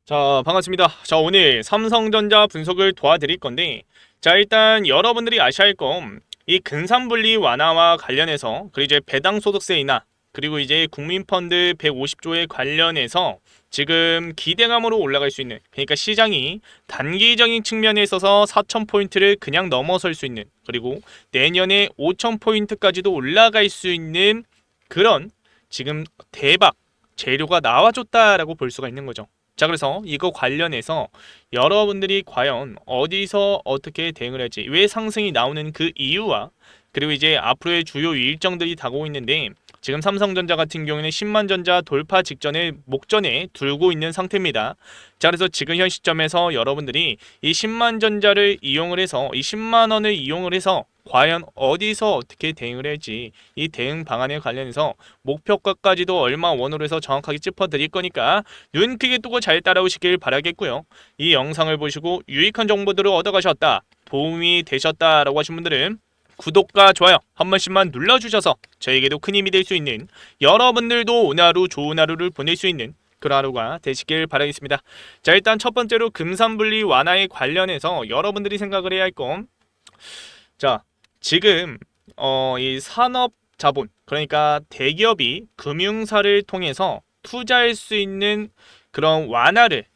자, 반갑습니다. 자, 오늘 삼성전자 분석을 도와드릴 건데, 자, 일단 여러분들이 아셔야 할 건, 이 근산분리 완화와 관련해서, 그리고 이제 배당소득세 인하, 그리고 이제 국민펀드 150조에 관련해서 지금 기대감으로 올라갈 수 있는, 그러니까 시장이 단기적인 측면에 있어서 4,000포인트를 그냥 넘어설 수 있는, 그리고 내년에 5,000포인트까지도 올라갈 수 있는 그런 지금 대박 재료가 나와줬다라고 볼 수가 있는 거죠. 자, 그래서 이거 관련해서 여러분들이 과연 어디서 어떻게 대응을 할지, 왜 상승이 나오는 그 이유와, 그리고 이제 앞으로의 주요 일정들이 다가오고 있는데, 지금 삼성전자 같은 경우에는 10만 전자 돌파 직전에 목전에 두고 있는 상태입니다. 자, 그래서 지금 현 시점에서 여러분들이 이 10만 전자를 이용을 해서, 이 10만 원을 이용을 해서 과연 어디서 어떻게 대응을 할지, 이 대응 방안에 관련해서 목표가까지도 얼마 원으로 해서 정확하게 짚어드릴 거니까 눈 크게 뜨고 잘 따라오시길 바라겠고요. 이 영상을 보시고 유익한 정보들을 얻어가셨다, 도움이 되셨다라고 하신 분들은 구독과 좋아요 한 번씩만 눌러주셔서 저에게도 큰 힘이 될 수 있는, 여러분들도 오늘 하루 좋은 하루를 보낼 수 있는 그런 하루가 되시길 바라겠습니다. 자, 일단 첫 번째로 금산분리 완화에 관련해서 여러분들이 생각을 해야 할 건, 자, 지금 이 산업 자본, 그러니까 대기업이 금융사를 통해서 투자할 수 있는 그런 완화를,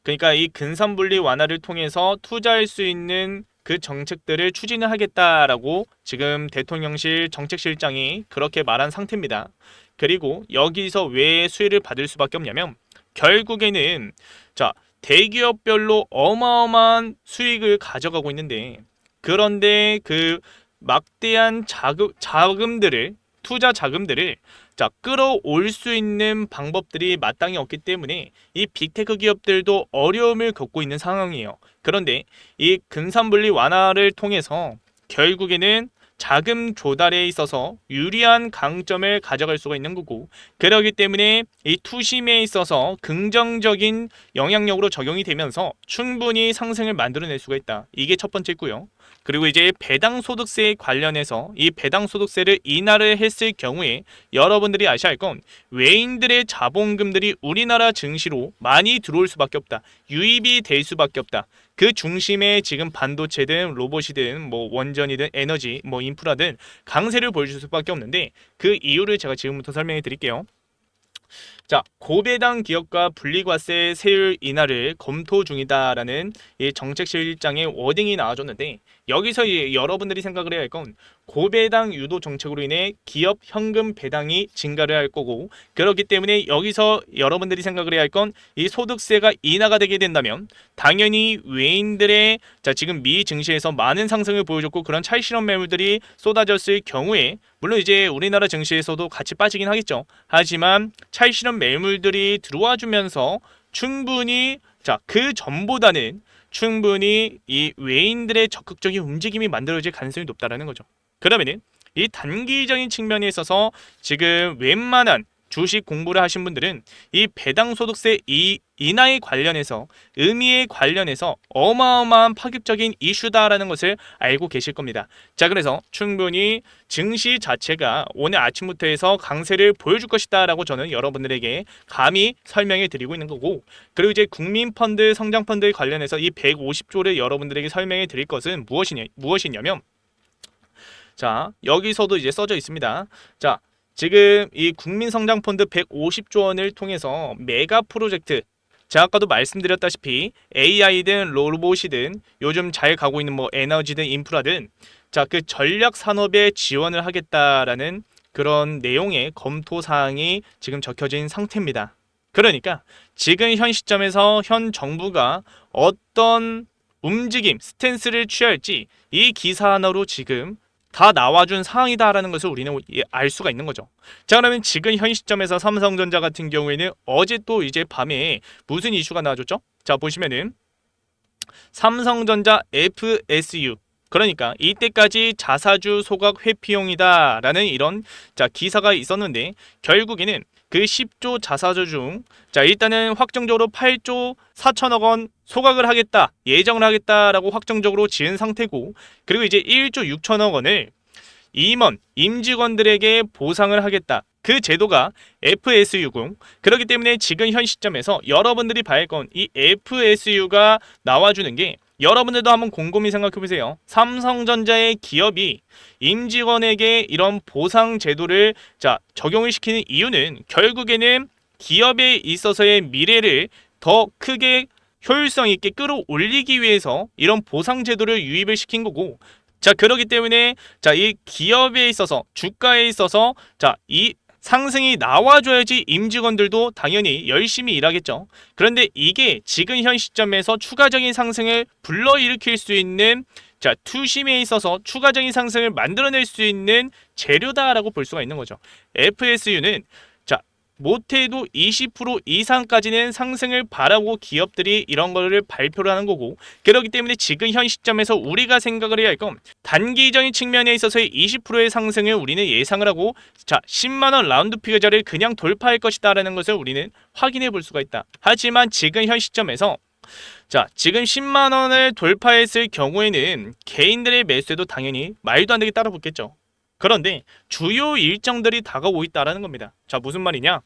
그러니까 이 근산분리 완화를 통해서 투자할 수 있는 그 정책들을 추진을 하겠다라고 지금 대통령실 정책실장이 그렇게 말한 상태입니다. 그리고 여기서 왜 수혜를 받을 수밖에 없냐면, 결국에는 자, 대기업별로 어마어마한 수익을 가져가고 있는데, 그런데 그 막대한 자금들을, 투자 자금들을 자, 끌어올 수 있는 방법들이 마땅히 없기 때문에 이 빅테크 기업들도 어려움을 겪고 있는 상황이에요. 그런데 이 근산분리 완화를 통해서 결국에는 자금 조달에 있어서 유리한 강점을 가져갈 수가 있는 거고, 그렇기 때문에 이 투심에 있어서 긍정적인 영향력으로 적용이 되면서 충분히 상승을 만들어낼 수가 있다. 이게 첫 번째고요. 그리고 이제 배당소득세에 관련해서 이 배당소득세를 인하를 했을 경우에 여러분들이 아셔야 할 건, 외인들의 자본금들이 우리나라 증시로 많이 들어올 수밖에 없다. 유입이 될 수밖에 없다. 그 중심에 지금 반도체든 로봇이든 뭐 원전이든 에너지 뭐 인프라든 강세를 보여줄 수밖에 없는데, 그 이유를 제가 지금부터 설명해 드릴게요. 자, 고배당 기업과 분리과세 세율 인하를 검토 중이다라는 이 정책실장의 워딩이 나와줬는데, 여기서 여러분들이 생각을 해야 할 건, 고배당 유도 정책으로 인해 기업 현금 배당이 증가를 할 거고, 그렇기 때문에 여기서 여러분들이 생각을 해야 할 건, 이 소득세가 인하가 되게 된다면 당연히 외인들의, 자, 지금 미 증시에서 많은 상승을 보여줬고 그런 차익실현 매물들이 쏟아졌을 경우에, 물론 이제 우리나라 증시에서도 같이 빠지긴 하겠죠. 하지만 차익실현 매물들이 들어와 주면서 충분히, 자, 그 전보다는 충분히 이 외인들의 적극적인 움직임이 만들어질 가능성이 높다라는 거죠. 그러면은 이 단기적인 측면에 있어서 지금 웬만한 주식 공부를 하신 분들은 이 배당소득세 인하에 관련해서, 의미에 관련해서 어마어마한 파격적인 이슈다라는 것을 알고 계실 겁니다. 자, 그래서 충분히 증시 자체가 오늘 아침부터 해서 강세를 보여줄 것이다 라고 저는 여러분들에게 감히 설명해 드리고 있는 거고, 그리고 이제 국민펀드, 성장펀드에 관련해서 이 150조를 여러분들에게 설명해 드릴 것은 무엇이냐면, 자, 여기서도 이제 써져 있습니다. 자, 지금 이 국민성장펀드 150조 원을 통해서 메가 프로젝트, 제가 아까도 말씀드렸다시피 AI든 로봇이든 요즘 잘 가고 있는 뭐 에너지든 인프라든, 자, 그 전략 산업에 지원을 하겠다라는 그런 내용의 검토 사항이 지금 적혀진 상태입니다. 그러니까 지금 현 시점에서 현 정부가 어떤 움직임, 스탠스를 취할지 이 기사 하나로 지금 다 나와준 상황이다라는 것을 우리는 알 수가 있는 거죠. 자, 그러면 지금 현 시점에서 삼성전자 같은 경우에는 어제 또 이제 밤에 무슨 이슈가 나와줬죠? 자, 보시면은 삼성전자 FSU, 그러니까 이때까지 자사주 소각 회피용이다라는 이런, 자, 기사가 있었는데, 결국에는 그 10조 자사주 중, 자, 일단은 확정적으로 8조 4천억 원 소각을 하겠다, 예정을 하겠다라고 확정적으로 지은 상태고, 그리고 이제 1조 6천억 원을 임직원들에게 보상을 하겠다, 그 제도가 FSU고 그렇기 때문에 지금 현 시점에서 여러분들이 봐야 할 건 이 FSU가 나와주는 게 여러분들도 한번 곰곰이 생각해보세요. 삼성전자의 기업이 임직원에게 이런 보상 제도를 적용을 시키는 이유는 결국에는 기업에 있어서의 미래를 더 크게 효율성 있게 끌어올리기 위해서 이런 보상 제도를 유입을 시킨 거고 그렇기 때문에 이 기업에 있어서 주가에 있어서 이 상승이 나와줘야지 임직원들도 당연히 열심히 일하겠죠. 그런데 이게 지금 현 시점에서 추가적인 상승을 불러일으킬 수 있는 투심에 있어서 추가적인 상승을 만들어낼 수 있는 재료다라고 볼 수가 있는 거죠. FSU는 못해도 20% 이상까지는 상승을 바라고 기업들이 이런 거를 발표를 하는 거고 그렇기 때문에 지금 현 시점에서 우리가 생각을 해야 할 건 단기적인 측면에 있어서의 20%의 상승을 우리는 예상을 하고 10만원 라운드 피겨자를 그냥 돌파할 것이다 라는 것을 우리는 확인해 볼 수가 있다. 하지만 지금 현 시점에서 지금 10만원을 돌파했을 경우에는 개인들의 매수에도 당연히 말도 안 되게 따라 붙겠죠. 그런데 주요 일정들이 다가오고 있다라는 겁니다. 무슨 말이냐?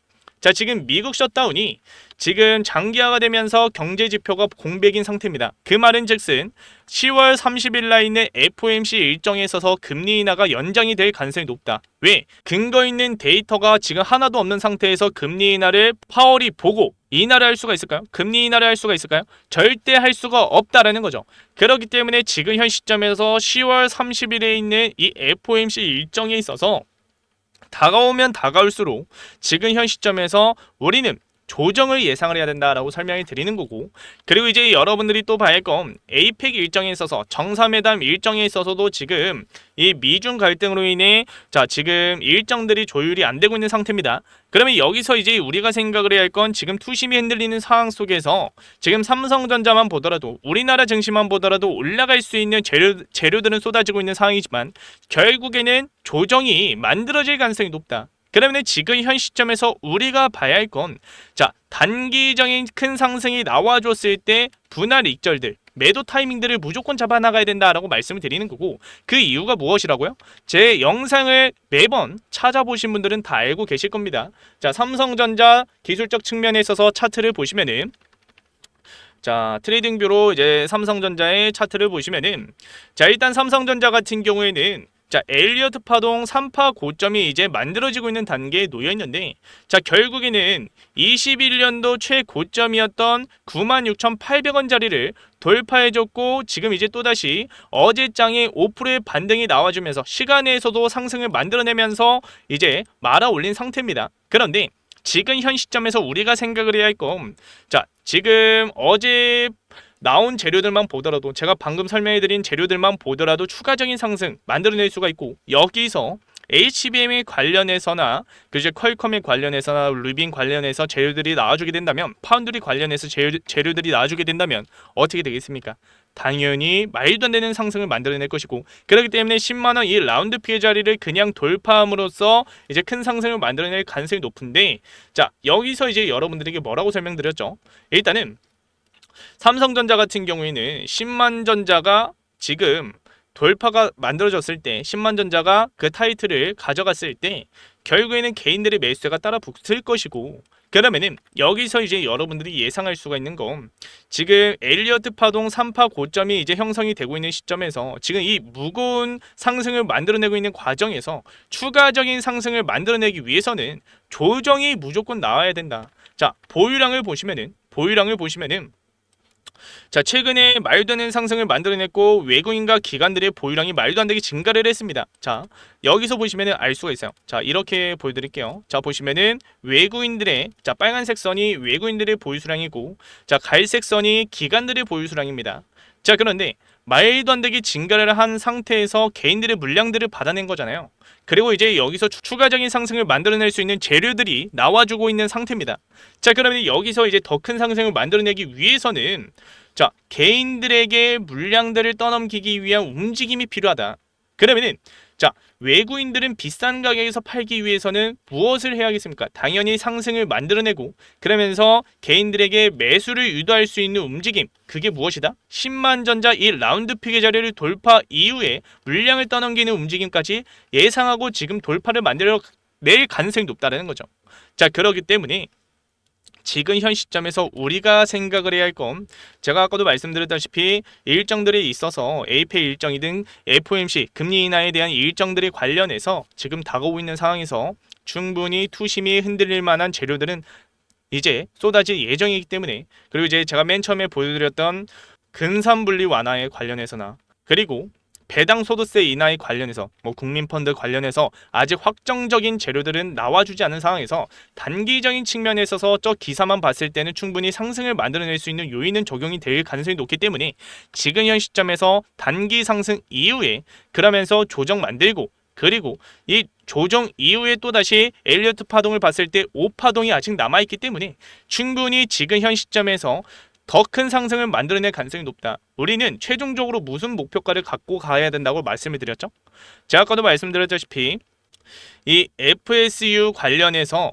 지금 미국 셧다운이 지금 장기화가 되면서 경제 지표가 공백인 상태입니다. 그 말은 즉슨 10월 30일 날 있는 FOMC 일정에 있어서 금리 인하가 연장이 될 가능성이 높다. 왜? 근거 있는 데이터가 지금 하나도 없는 상태에서 금리 인하를 파월이 보고 인하를 할 수가 있을까요? 금리 인하를 할 수가 있을까요? 절대 할 수가 없다라는 거죠. 그렇기 때문에 지금 현 시점에서 10월 30일에 있는 이 FOMC 일정에 있어서 다가오면 다가올수록 지금 현 시점에서 우리는 조정을 예상을 해야 된다라고 설명을 드리는 거고 그리고 이제 여러분들이 또 봐야 할 건 APEC 일정에 있어서 정상회담 일정에 있어서도 지금 이 미중 갈등으로 인해 지금 일정들이 조율이 안 되고 있는 상태입니다. 그러면 여기서 이제 우리가 생각을 해야 할 건 지금 투심이 흔들리는 상황 속에서 지금 삼성전자만 보더라도 우리나라 증시만 보더라도 올라갈 수 있는 재료들은 쏟아지고 있는 상황이지만 결국에는 조정이 만들어질 가능성이 높다. 그러면 지금 현 시점에서 우리가 봐야 할 건 단기적인 큰 상승이 나와줬을 때 분할 익절들 매도 타이밍들을 무조건 잡아나가야 된다라고 말씀을 드리는 거고 그 이유가 무엇이라고요? 제 영상을 매번 찾아보신 분들은 다 알고 계실 겁니다. 삼성전자 기술적 측면에 있어서 차트를 보시면은 트레이딩뷰로 이제 삼성전자의 차트를 보시면은 일단 삼성전자 같은 경우에는 엘리어트 파동 3파 고점이 이제 만들어지고 있는 단계에 놓여 있는데 결국에는 21년도 최고점이었던 96,800원짜리를 돌파해줬고 지금 이제 또다시 어제장에 5%의 반등이 나와주면서 시간에서도 상승을 만들어내면서 이제 말아 올린 상태입니다. 그런데 지금 현 시점에서 우리가 생각을 해야 할 건 지금 어제 나온 재료들만 보더라도 제가 방금 설명해드린 재료들만 보더라도 추가적인 상승 만들어낼 수가 있고 여기서 HBM에 관련해서나 그제 퀄컴에 관련해서나 루빈 관련해서 재료들이 나와주게 된다면 파운드리 관련해서 재료들이 나와주게 된다면 어떻게 되겠습니까? 당연히 말도 안 되는 상승을 만들어낼 것이고 그렇기 때문에 10만원 이 라운드 피해 자리를 그냥 돌파함으로써 이제 큰 상승을 만들어낼 가능성이 높은데 여기서 이제 여러분들에게 뭐라고 설명드렸죠? 일단은 삼성전자 같은 경우에는 10만전자가 지금 돌파가 만들어졌을 때 10만전자가 그 타이틀을 가져갔을 때 결국에는 개인들의 매수세가 따라 붙을 것이고 그러면은 여기서 이제 여러분들이 예상할 수가 있는 건 지금 엘리어트 파동 3파 고점이 이제 형성이 되고 있는 시점에서 지금 이 무거운 상승을 만들어내고 있는 과정에서 추가적인 상승을 만들어내기 위해서는 조정이 무조건 나와야 된다. 보유량을 보시면은 최근에 말도 안 되는 상승을 만들어냈고 외국인과 기관들의 보유량이 말도 안 되게 증가를 했습니다. 여기서 보시면은 알 수가 있어요. 이렇게 보여드릴게요. 보시면은 외국인들의 빨간색 선이 외국인들의 보유수량이고 갈색 선이 기관들의 보유수량입니다. 그런데 말도 안 되게 증가를 한 상태에서 개인들의 물량들을 받아낸 거잖아요. 그리고 이제 여기서 추가적인 상승을 만들어낼 수 있는 재료들이 나와주고 있는 상태입니다. 그러면 여기서 이제 더 큰 상승을 만들어내기 위해서는 개인들에게 물량들을 떠넘기기 위한 움직임이 필요하다. 그러면은 외국인들은 비싼 가격에서 팔기 위해서는 무엇을 해야겠습니까? 당연히 상승을 만들어내고 그러면서 개인들에게 매수를 유도할 수 있는 움직임 그게 무엇이다? 10만전자 이 라운드 픽의 자리를 돌파 이후에 물량을 떠넘기는 움직임까지 예상하고 지금 돌파를 낼 가능성이 높다는 거죠. 자, 그렇기 때문에 지금 현 시점에서 우리가 생각을 해야 할 건 제가 아까도 말씀드렸다시피 일정들이 있어서 API 일정이든 FOMC 금리 인하에 대한 일정들이 관련해서 지금 다가오고 있는 상황에서 충분히 투심이 흔들릴 만한 재료들은 이제 쏟아질 예정이기 때문에, 그리고 이제 제가 맨 처음에 보여드렸던 근산분리 완화에 관련해서나 그리고 배당 소득세 인하에 관련해서 국민펀드 관련해서 아직 확정적인 재료들은 나와주지 않은 상황에서 단기적인 측면에 있어서 저 기사만 봤을 때는 충분히 상승을 만들어낼 수 있는 요인은 적용이 될 가능성이 높기 때문에 지금 현 시점에서 단기 상승 이후에 그러면서 조정 만들고, 그리고 이 조정 이후에 또다시 엘리어트 파동을 봤을 때 5파동이 아직 남아있기 때문에 충분히 지금 현 시점에서 더 큰 상승을 만들어낼 가능성이 높다. 우리는 최종적으로 무슨 목표가를 갖고 가야 된다고 말씀을 드렸죠? 제가 아까도 말씀드렸다시피 이 FSU 관련해서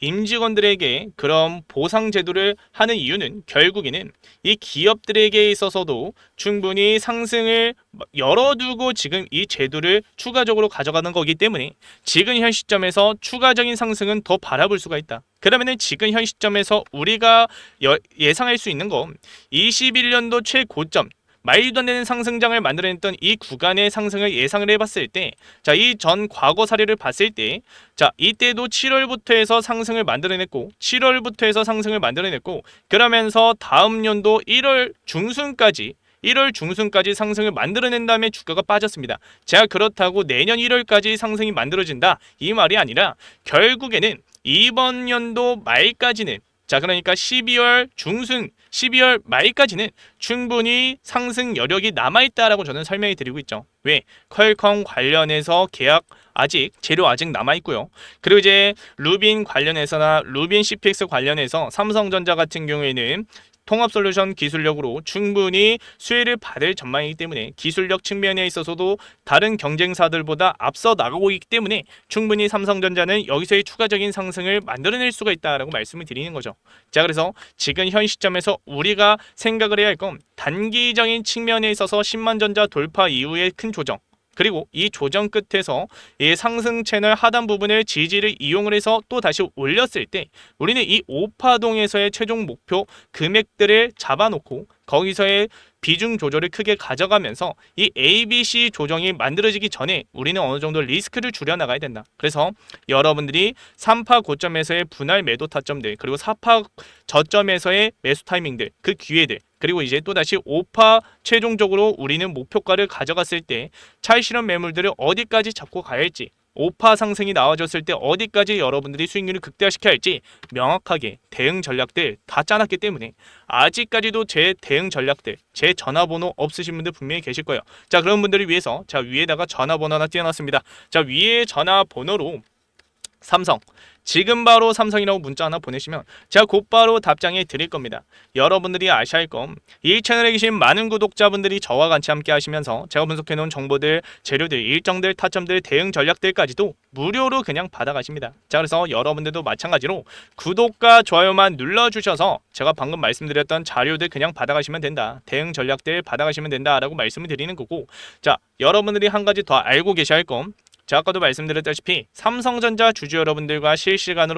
임직원들에게 그런 보상 제도를 하는 이유는 결국에는 이 기업들에게 있어서도 충분히 상승을 열어두고 지금 이 제도를 추가적으로 가져가는 거기 때문에 지금 현 시점에서 추가적인 상승은 더 바라볼 수가 있다. 그러면은 지금 현 시점에서 우리가 예상할 수 있는 건 21년도 최고점, 말도 안 되는 상승장을 만들어냈던 이 구간의 상승을 예상을 해봤을 때, 자, 이 전 과거 사례를 봤을 때, 자, 이때도 7월부터 해서 상승을 만들어냈고, 7월부터 해서 상승을 만들어냈고, 그러면서 다음 연도 1월 중순까지 상승을 만들어낸 다음에 주가가 빠졌습니다. 제가 그렇다고 내년 1월까지 상승이 만들어진다 이 말이 아니라 결국에는 이번 연도 말까지는, 자, 그러니까 12월 중순, 12월 말까지는 충분히 상승 여력이 남아있다라고 저는 설명해 드리고 있죠. 왜? 퀄컴 관련해서 계약 재료 아직 남아있고요. 그리고 이제 루빈 관련해서나 루빈 CPX 관련해서 삼성전자 같은 경우에는 통합솔루션 기술력으로 충분히 수혜를 받을 전망이기 때문에 기술력 측면에 있어서도 다른 경쟁사들보다 앞서 나가고 있기 때문에 충분히 삼성전자는 여기서의 추가적인 상승을 만들어낼 수가 있다라고 말씀을 드리는 거죠. 자, 그래서 지금 현 시점에서 우리가 생각을 해야 할 건 단기적인 측면에 있어서 10만 전자 돌파 이후의 큰 조정, 그리고 이 조정 끝에서 이 상승 채널 하단 부분을 지지를 이용을 해서 또 다시 올렸을 때 우리는 이 5파동에서의 최종 목표 금액들을 잡아놓고 거기서의 비중 조절을 크게 가져가면서 이 ABC 조정이 만들어지기 전에 우리는 어느 정도 리스크를 줄여나가야 된다. 그래서 여러분들이 3파 고점에서의 분할 매도 타점들, 그리고 4파 저점에서의 매수 타이밍들, 그 기회들, 그리고 이제 또다시 5파 최종적으로 우리는 목표가를 가져갔을 때 차익 실현 매물들을 어디까지 잡고 가야 할지, 5파 상승이 나와줬을 때 어디까지 여러분들이 수익률을 극대화시켜야 할지 명확하게 대응 전략들 다 짜놨기 때문에 아직까지도 제 대응 전략들, 제 전화번호 없으신 분들 분명히 계실 거예요. 자, 그런 분들을 위해서 자, 위에다가 전화번호 하나 띄워놨습니다. 자, 위에 전화번호로 삼성, 지금 바로 삼성이라고 문자 하나 보내시면 제가 곧바로 답장해 드릴 겁니다. 여러분들이 아셔야 할 건 이 채널에 계신 많은 구독자분들이 저와 같이 함께 하시면서 제가 분석해 놓은 정보들, 재료들, 일정들, 타점들, 대응 전략들까지도 무료로 그냥 받아가십니다. 자, 그래서 여러분들도 마찬가지로 구독과 좋아요만 눌러주셔서 제가 방금 말씀드렸던 자료들 그냥 받아가시면 된다, 대응 전략들 받아가시면 된다라고 말씀을 드리는 거고, 자, 여러분들이 한 가지 더 알고 계셔야 할 건 제가 아까도 말씀드렸다시피 삼성전자 주주 여러분들과 실시간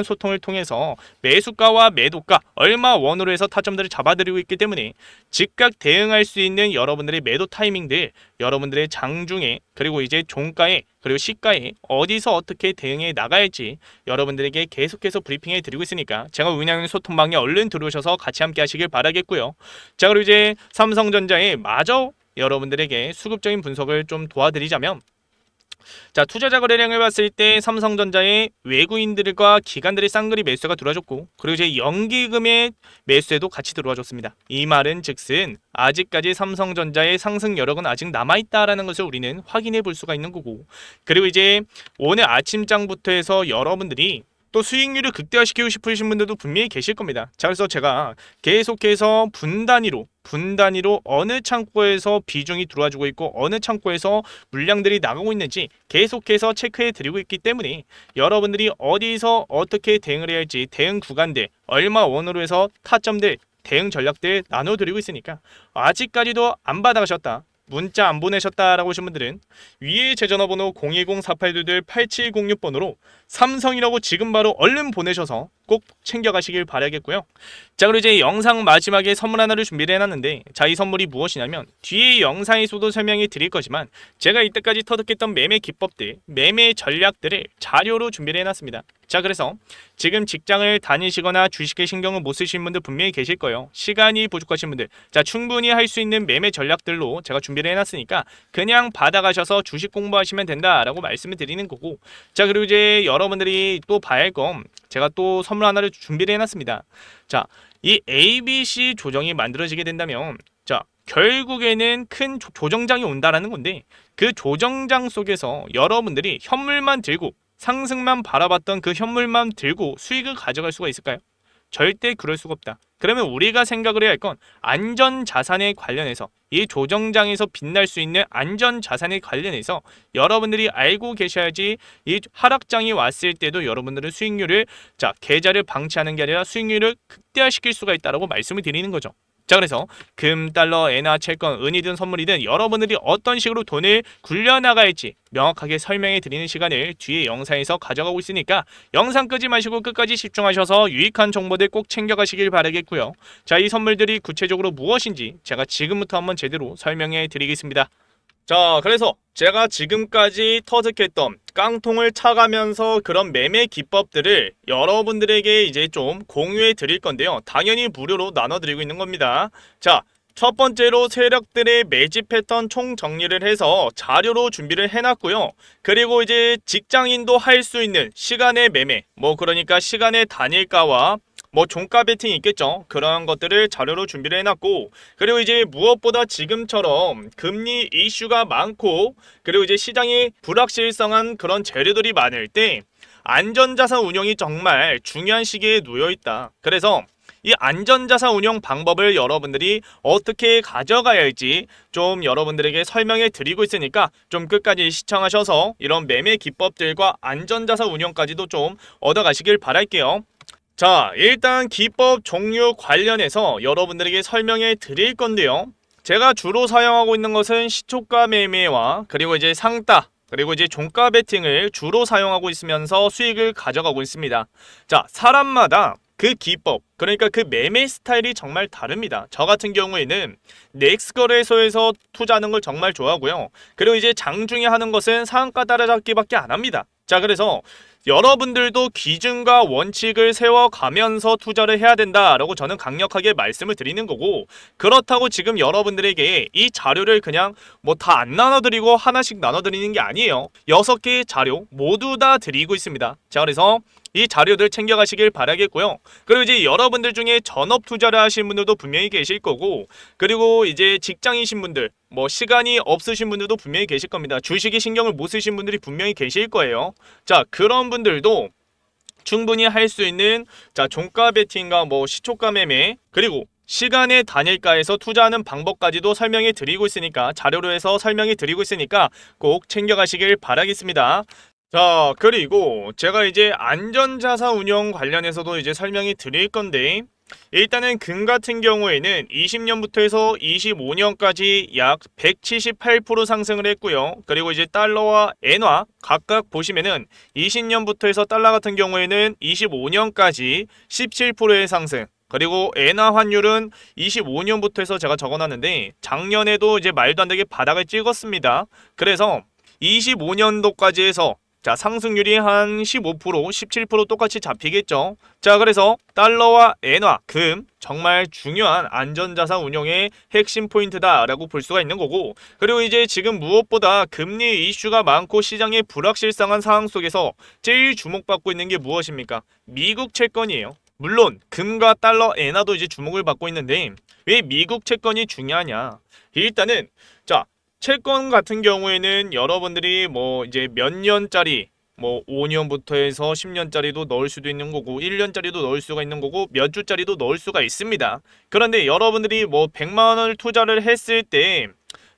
소통을 통해서 매수가와 매도가 얼마 원으로 해서 타점들을 잡아드리고 있기 때문에 즉각 대응할 수 있는 여러분들의 매도 타이밍들, 여러분들의 장중에, 그리고 이제 종가에, 그리고 시가에 어디서 어떻게 대응해 나가야지 여러분들에게 계속해서 브리핑해 드리고 있으니까 제가 운영하는 소통방에 얼른 들어오셔서 같이 함께 하시길 바라겠고요. 자, 그리고 이제 삼성전자에 마저 여러분들에게 수급적인 분석을 좀 도와드리자면, 자, 투자자 거래량을 봤을 때 삼성전자의 외국인들과 기관들의 쌍거리 매수가 들어와줬고, 그리고 이제 연기금의 매수에도 같이 들어와줬습니다. 이 말은 즉슨 아직까지 삼성전자의 상승 여력은 아직 남아있다라는 것을 우리는 확인해 볼 수가 있는 거고, 그리고 이제 오늘 아침장부터 해서 여러분들이 또 수익률을 극대화시키고 싶으신 분들도 분명히 계실 겁니다. 자, 그래서 제가 계속해서 분단위로 어느 창고에서 비중이 들어와주고 있고 어느 창고에서 물량들이 나가고 있는지 계속해서 체크해 드리고 있기 때문에 여러분들이 어디서 어떻게 대응을 해야 할지, 대응 구간들, 얼마 원으로 해서 타점들, 대응 전략들 나눠드리고 있으니까 아직까지도 안 받아가셨다, 문자 안 보내셨다라고 하신 분들은 위에 제 전화번호 010-4822-8706번으로 삼성이라고 지금 바로 얼른 보내셔서 꼭 챙겨가시길 바라겠고요. 자, 그리고 이제 영상 마지막에 선물 하나를 준비를 해놨는데, 자, 이 선물이 무엇이냐면 뒤에 영상에서도 설명해 드릴 거지만 제가 이때까지 터득했던 매매 기법들, 매매 전략들을 자료로 준비를 해놨습니다. 자, 그래서 지금 직장을 다니시거나 주식에 신경을 못 쓰신 분들 분명히 계실 거예요. 시간이 부족하신 분들, 자, 충분히 할 수 있는 매매 전략들로 제가 준비를 해놨으니까 그냥 받아가셔서 주식 공부하시면 된다라고 말씀을 드리는 거고, 자, 그리고 이제 여러분들이 또 봐야 할 건 제가 또 선물 하나를 준비를 해놨습니다. 자, 이 ABC 조정이 만들어지게 된다면, 자, 결국에는 큰 조정장이 온다라는 건데, 그 조정장 속에서 여러분들이 현물만 들고 상승만 바라봤던 그 현물만 들고 수익을 가져갈 수가 있을까요? 절대 그럴 수가 없다. 그러면 우리가 생각을 해야 할 건 안전자산에 관련해서, 이 조정장에서 빛날 수 있는 안전자산에 관련해서 여러분들이 알고 계셔야지 이 하락장이 왔을 때도 여러분들은 수익률을, 자, 계좌를 방치하는 게 아니라 수익률을 극대화시킬 수가 있다고 말씀을 드리는 거죠. 자, 그래서 금, 달러, 엔화, 채권, 은이든 선물이든 여러분들이 어떤 식으로 돈을 굴려나갈지 명확하게 설명해 드리는 시간을 뒤에 영상에서 가져가고 있으니까 영상 끄지 마시고 끝까지 집중하셔서 유익한 정보들 꼭 챙겨가시길 바라겠고요. 자, 이 선물들이 구체적으로 무엇인지 제가 지금부터 한번 제대로 설명해 드리겠습니다. 자, 그래서 제가 지금까지 터득했던 깡통을 차가면서 그런 매매 기법들을 여러분들에게 이제 좀 공유해 드릴 건데요. 당연히 무료로 나눠드리고 있는 겁니다. 자, 첫 번째로 세력들의 매집 패턴 총 정리를 해서 자료로 준비를 해놨고요. 그리고 이제 직장인도 할 수 있는 시간의 매매, 뭐 그러니까 시간의 단일가와 뭐 종가 베팅이 있겠죠. 그런 것들을 자료로 준비를 해놨고, 그리고 이제 무엇보다 지금처럼 금리 이슈가 많고, 그리고 이제 시장이 불확실성한 그런 재료들이 많을 때 안전자산 운용이 정말 중요한 시기에 놓여있다. 그래서 이 안전자산 운용 방법을 여러분들이 어떻게 가져가야 할지 좀 여러분들에게 설명해 드리고 있으니까 좀 끝까지 시청하셔서 이런 매매 기법들과 안전자산 운용까지도 좀 얻어가시길 바랄게요. 자, 일단 기법 종류 관련해서 여러분들에게 설명해 드릴 건데요. 제가 주로 사용하고 있는 것은 시초가 매매와 그리고 이제 상따, 그리고 이제 종가 베팅을 주로 사용하고 있으면서 수익을 가져가고 있습니다. 자, 사람마다 그 기법, 그러니까 그 매매 스타일이 정말 다릅니다. 저 같은 경우에는 넥스 거래소에서 투자하는 걸 정말 좋아하고요. 그리고 이제 장중에 하는 것은 상한가 따라잡기밖에 안 합니다. 자, 그래서 여러분들도 기준과 원칙을 세워가면서 투자를 해야 된다라고 저는 강력하게 말씀을 드리는 거고, 그렇다고 지금 여러분들에게 이 자료를 그냥 뭐 다 안 나눠드리고 하나씩 나눠드리는 게 아니에요. 6개의 자료 모두 다 드리고 있습니다. 자, 그래서 이 자료들 챙겨가시길 바라겠고요. 그리고 이제 여러분들 중에 전업 투자를 하시는 분들도 분명히 계실 거고, 그리고 이제 직장이신 분들, 뭐 시간이 없으신 분들도 분명히 계실 겁니다. 주식에 신경을 못 쓰신 분들이 분명히 계실 거예요. 자, 그런 분들도 충분히 할 수 있는, 자, 종가 베팅과 뭐 시초가 매매, 그리고 시간의 단일가에서 투자하는 방법까지도 설명해 드리고 있으니까, 자료로 해서 설명해 드리고 있으니까 꼭 챙겨가시길 바라겠습니다. 자, 그리고 제가 이제 안전자산 운용 관련해서도 이제 설명이 드릴 건데, 일단은 금 같은 경우에는 20년부터 해서 25년까지 약 178% 상승을 했고요. 그리고 이제 달러와 엔화 각각 보시면은 20년부터 해서 달러 같은 경우에는 25년까지 17%의 상승, 그리고 엔화 환율은 25년부터 해서 제가 적어놨는데 작년에도 이제 말도 안 되게 바닥을 찍었습니다. 그래서 25년도까지 해서, 자, 상승률이 한 15%, 17% 똑같이 잡히겠죠. 자, 그래서 달러와 엔화, 금 정말 중요한 안전자산 운용의 핵심 포인트다라고 볼 수가 있는 거고, 그리고 이제 지금 무엇보다 금리 이슈가 많고 시장의 불확실성한 상황 속에서 제일 주목받고 있는 게 무엇입니까? 미국 채권이에요. 물론 금과 달러, 엔화도 이제 주목을 받고 있는데 왜 미국 채권이 중요하냐? 일단은, 자, 채권 같은 경우에는 여러분들이 뭐 이제 몇 년짜리, 뭐 5년부터 해서 10년짜리도 넣을 수도 있는 거고 1년짜리도 넣을 수가 있는 거고 몇 주짜리도 넣을 수가 있습니다. 그런데 여러분들이 뭐 100만 원을 투자를 했을 때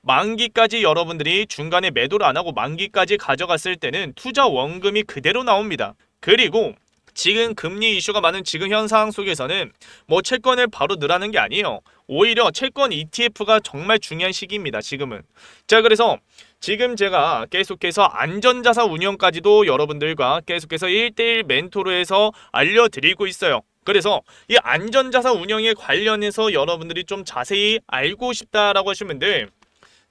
만기까지 여러분들이 중간에 매도를 안 하고 만기까지 가져갔을 때는 투자 원금이 그대로 나옵니다. 그리고 지금 금리 이슈가 많은 지금 현 상황 속에서는 뭐 채권을 바로 넣으라는 게 아니에요. 오히려 채권 ETF가 정말 중요한 시기입니다. 지금은. 자, 그래서 지금 제가 계속해서 안전자산 운영까지도 여러분들과 계속해서 1대1 멘토로 해서 알려드리고 있어요. 그래서 이 안전자산 운영에 관련해서 여러분들이 좀 자세히 알고 싶다라고 하시면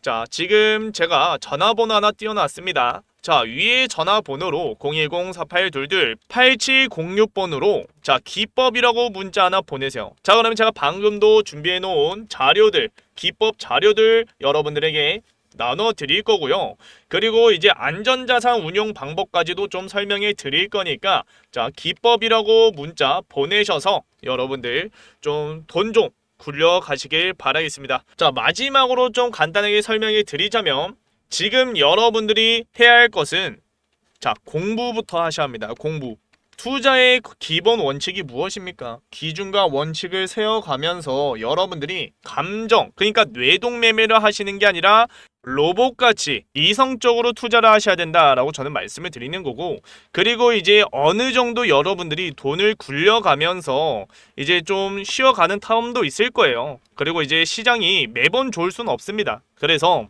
자, 지금 제가 전화번호 하나 띄워놨습니다. 자, 위에 전화번호로 010-4822-8706번으로 자, 기법이라고 문자 하나 보내세요. 자, 그러면 제가 방금도 준비해놓은 자료들, 기법 자료들 여러분들에게 나눠 드릴 거고요. 그리고 이제 안전자산 운용 방법까지도 좀 설명해 드릴 거니까 자, 기법이라고 문자 보내셔서 여러분들 좀 돈 좀 굴려가시길 바라겠습니다. 자, 마지막으로 좀 간단하게 설명해 드리자면 지금 여러분들이 해야 할 것은 자, 공부부터 하셔야 합니다. 공부. 투자의 기본 원칙이 무엇입니까? 기준과 원칙을 세워가면서 여러분들이 감정, 그러니까 뇌동매매를 하시는 게 아니라 로봇같이 이성적으로 투자를 하셔야 된다라고 저는 말씀을 드리는 거고, 그리고 이제 어느 정도 여러분들이 돈을 굴려가면서 이제 좀 쉬어가는 타임도 있을 거예요. 그리고 이제 시장이 매번 좋을 수는 없습니다. 그래서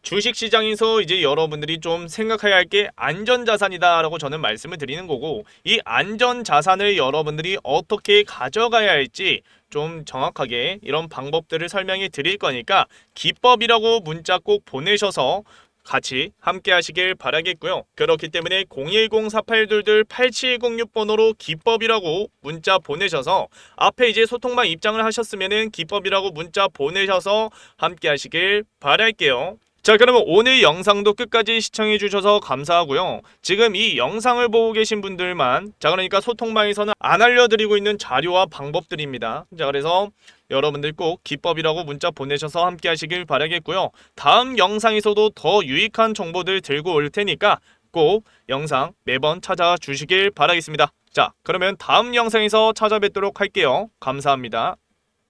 주식시장에서 이제 여러분들이 좀 생각해야 할 게 안전자산이다라고 저는 말씀을 드리는 거고, 이 안전자산을 여러분들이 어떻게 가져가야 할지 좀 정확하게 이런 방법들을 설명해 드릴 거니까 기법이라고 문자 꼭 보내셔서 같이 함께 하시길 바라겠고요. 그렇기 때문에 010-4822-8706번호로 기법이라고 문자 보내셔서 앞에 이제 소통방 입장을 하셨으면은 기법이라고 문자 보내셔서 함께 하시길 바랄게요. 자, 그러면 오늘 영상도 끝까지 시청해 주셔서 감사하고요. 지금 이 영상을 보고 계신 분들만, 자, 그러니까 소통방에서는 안 알려드리고 있는 자료와 방법들입니다. 자, 그래서 여러분들 꼭 기법이라고 문자 보내셔서 함께 하시길 바라겠고요. 다음 영상에서도 더 유익한 정보들 들고 올 테니까 꼭 영상 매번 찾아주시길 바라겠습니다. 자, 그러면 다음 영상에서 찾아뵙도록 할게요. 감사합니다.